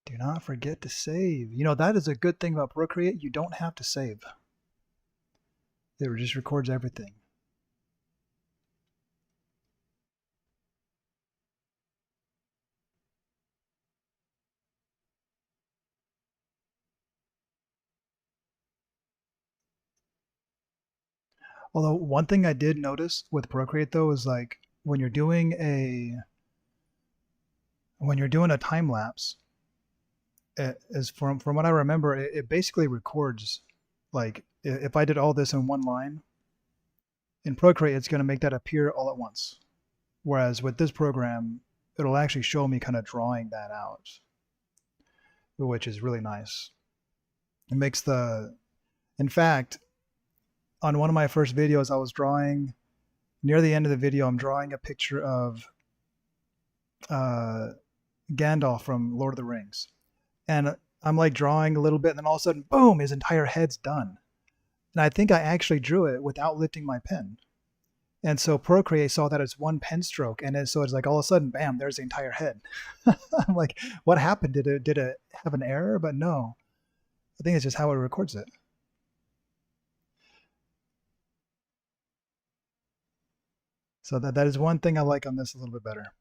Do not forget to save. You know, that is a good thing about Procreate. You don't have to save. It just records everything. Although one thing I did notice with Procreate though is like when you're doing a time lapse, is from what I remember, it basically records. Like if I did all this in one line in Procreate, it's going to make that appear all at once. Whereas with this program, it'll actually show me kind of drawing that out, which is really nice. It makes the, in fact, on one of my first videos, I was drawing near the end of the video. I'm drawing a picture of uh, Gandalf from Lord of the Rings, and I'm like drawing a little bit, and then all of a sudden, boom, his entire head's done. And I think I actually drew it without lifting my pen. And so Procreate saw that as one pen stroke, and so it's like all of a sudden, bam, there's the entire head. I'm like, what happened? Did it have an error? But no, I think it's just how it records it. So that is one thing I like on this a little bit better.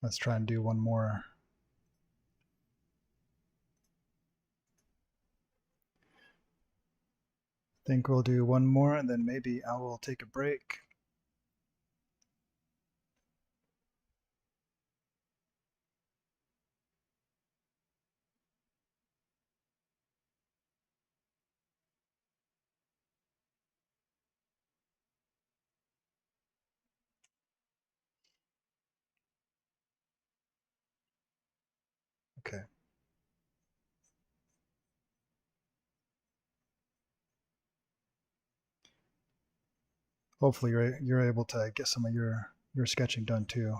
Let's try and do one more. I think we'll do one more, and then maybe I will take a break. Okay. Hopefully you're able to get some of your sketching done too.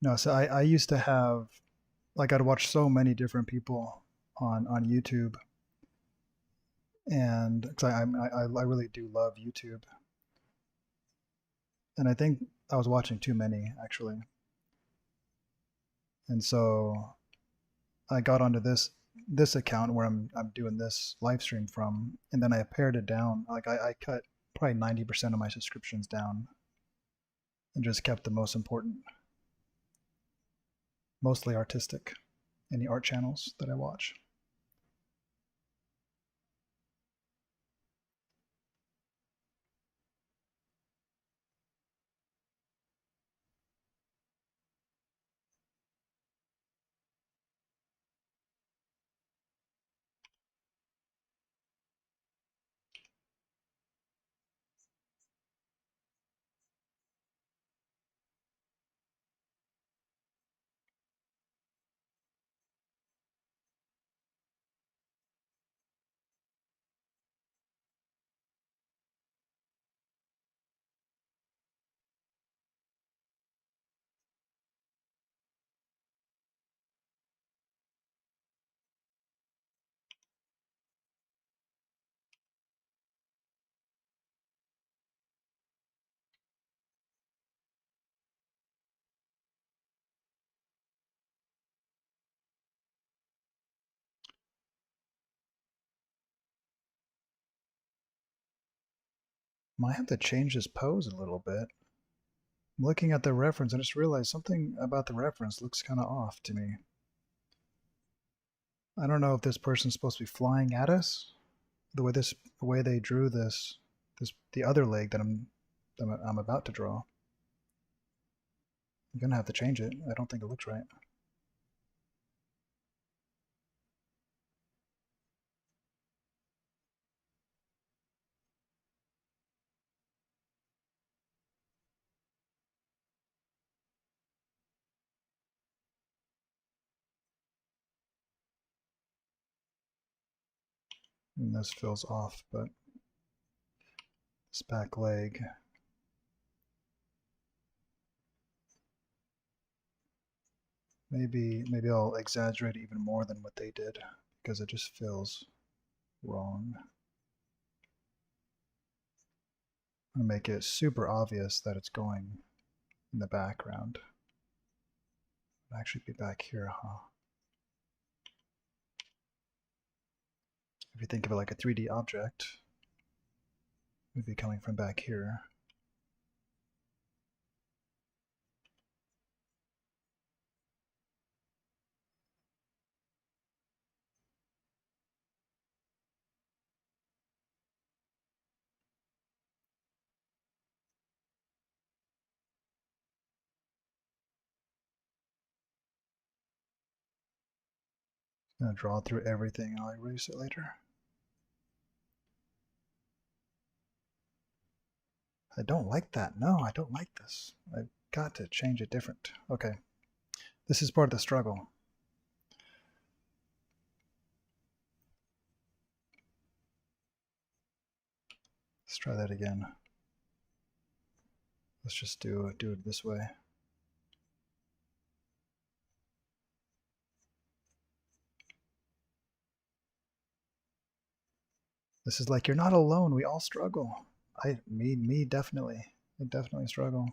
No, so I used to have, like, I'd watch so many different people on YouTube, and because I really do love YouTube, and I think I was watching too many actually, and so I got onto this account where I'm doing this live stream from, and then I pared it down. Like I cut probably 90% of my subscriptions down, and just kept the most important, mostly artistic, any art channels that I watch. Might have to change this pose a little bit. I'm looking at the reference and I just realized something about the reference looks kind of off to me. I don't know if this person's supposed to be flying at us. The way they drew this the other leg that I'm about to draw. I'm gonna have to change it. I don't think it looks right. And this feels off, but this back leg. Maybe I'll exaggerate even more than what they did because it just feels wrong. I'm gonna make it super obvious that it's going in the background. It'll actually be back here, huh? If you think of it like a 3D object, would be coming from back here. I'm gonna draw through everything. I'll erase it later. I don't like that. No, I don't like this. I've got to change it different. Okay. This is part of the struggle. Let's try that again. Let's just do it this way. This is like, you're not alone. We all struggle. Me definitely. I definitely struggle.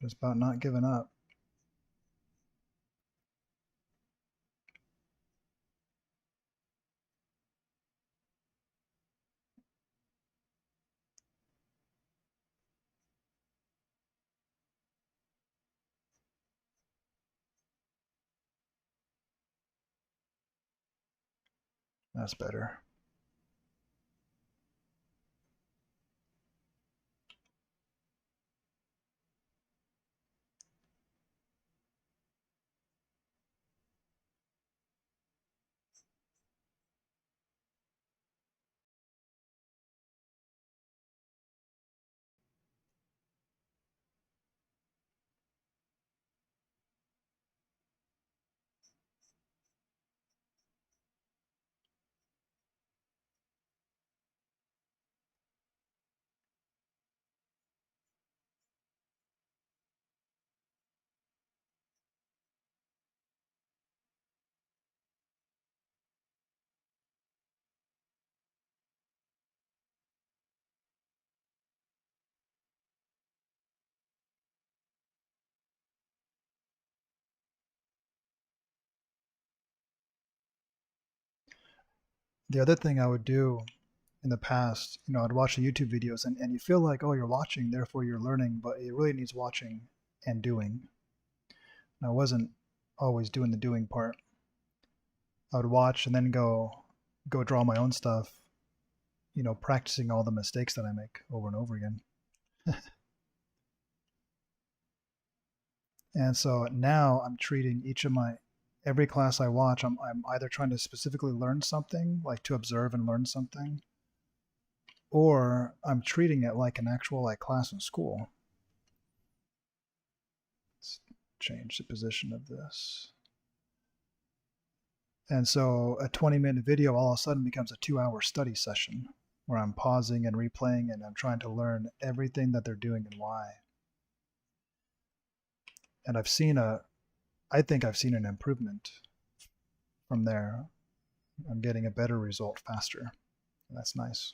It's about not giving up. That's better. The other thing I would do in the past, I'd watch the YouTube videos and you feel like, oh, you're watching, therefore you're learning, but it really needs watching and doing. And I wasn't always doing the doing part. I would watch and then go draw my own stuff, practicing all the mistakes that I make over and over again. And so now I'm treating every class I watch, I'm either trying to specifically learn something, like to observe and learn something, or I'm treating it like an actual class in school. Let's change the position of this. And so a 20-minute video all of a sudden becomes a 2-hour study session where I'm pausing and replaying and I'm trying to learn everything that they're doing and why. And I think I've seen an improvement from there. I'm getting a better result faster. That's nice.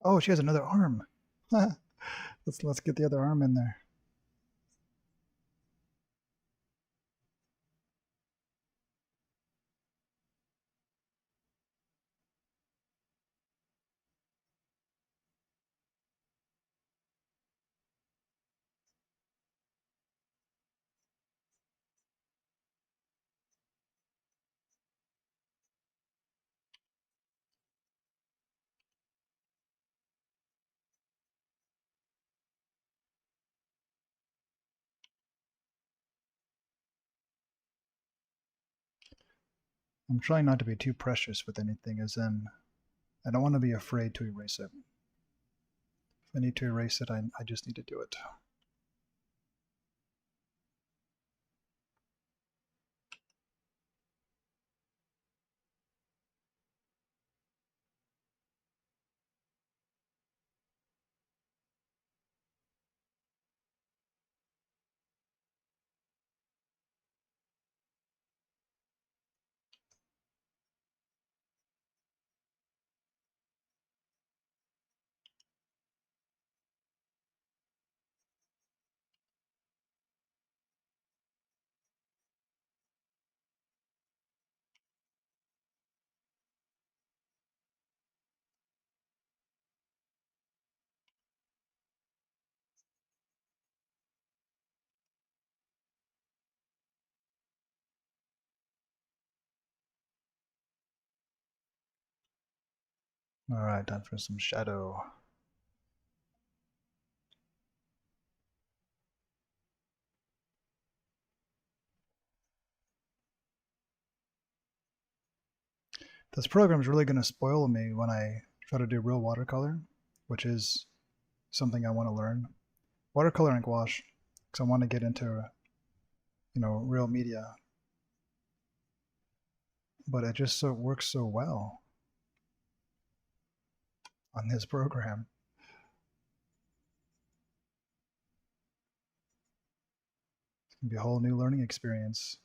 Oh, she has another arm. Let's get the other arm in there. I'm trying not to be too precious with anything, as in, I don't want to be afraid to erase it. If I need to erase it, I just need to do it. All right, time for some shadow. This program is really going to spoil me when I try to do real watercolor, which is something I want to learn. Watercolor and gouache, because I want to get into, real media. But it just so works so well on this program. It's going to be a whole new learning experience.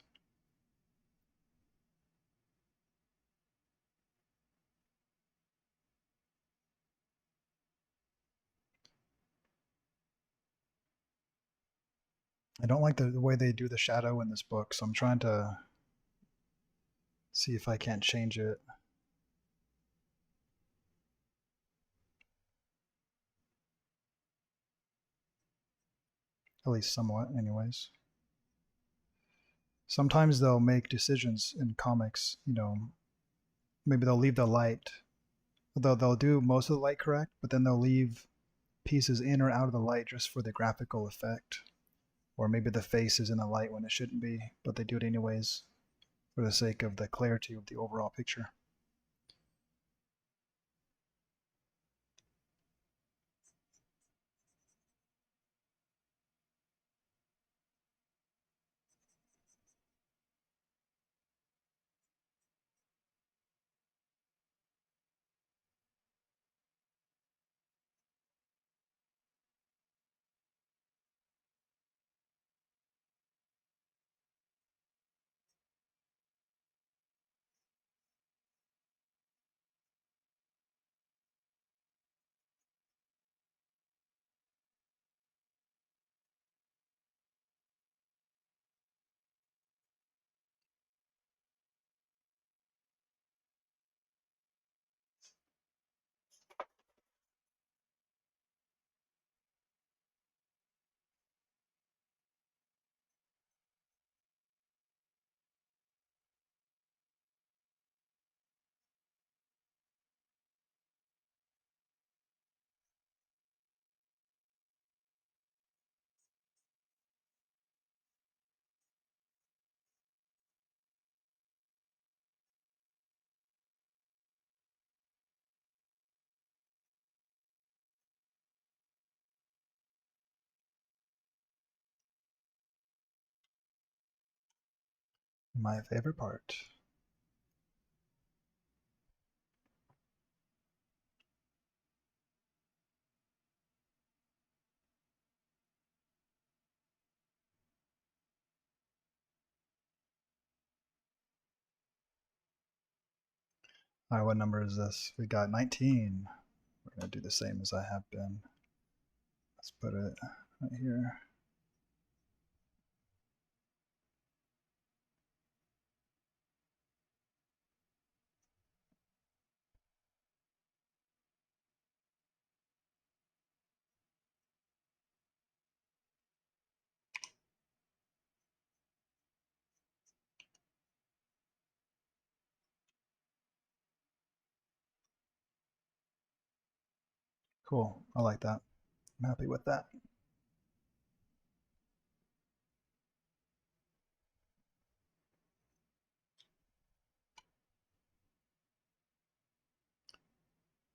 I don't like the way they do the shadow in this book, so I'm trying to see if I can't change it. At least somewhat, anyways. Sometimes they'll make decisions in comics, maybe they'll leave the light. They'll do most of the light correct, but then they'll leave pieces in or out of the light just for the graphical effect. Or maybe the face is in the light when it shouldn't be, but they do it anyways for the sake of the clarity of the overall picture. My favorite part. All right, what number is this? We got 19. going to do the same as I have been. Let's put it right here. Cool. I like that. I'm happy with that.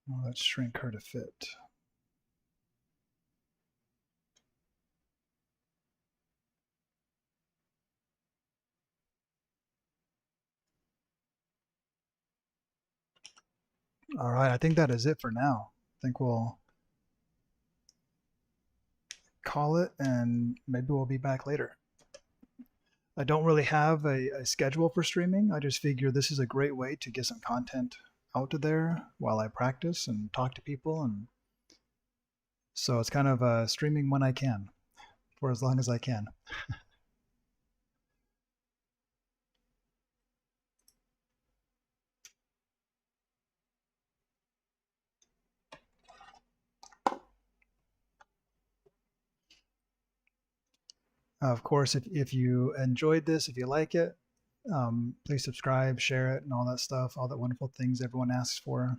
Well, let's shrink her to fit. All right, I think that is it for now. I think we'll call it and maybe we'll be back later. I don't really have a schedule for streaming. I just figure this is a great way to get some content out to there while I practice and talk to people. And so it's kind of streaming when I can for as long as I can. Of course, if you enjoyed this, if you like it, please subscribe, share it, and all that stuff, all that wonderful things everyone asks for.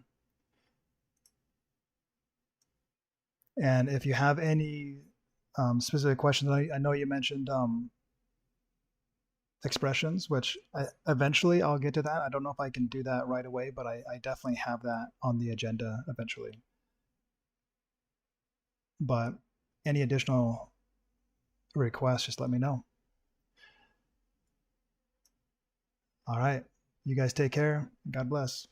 And if you have any specific questions, I know you mentioned expressions, which eventually I'll get to that. I don't know if I can do that right away, but I definitely have that on the agenda eventually. But any additional requests, just let me know. All right. You guys take care. God bless.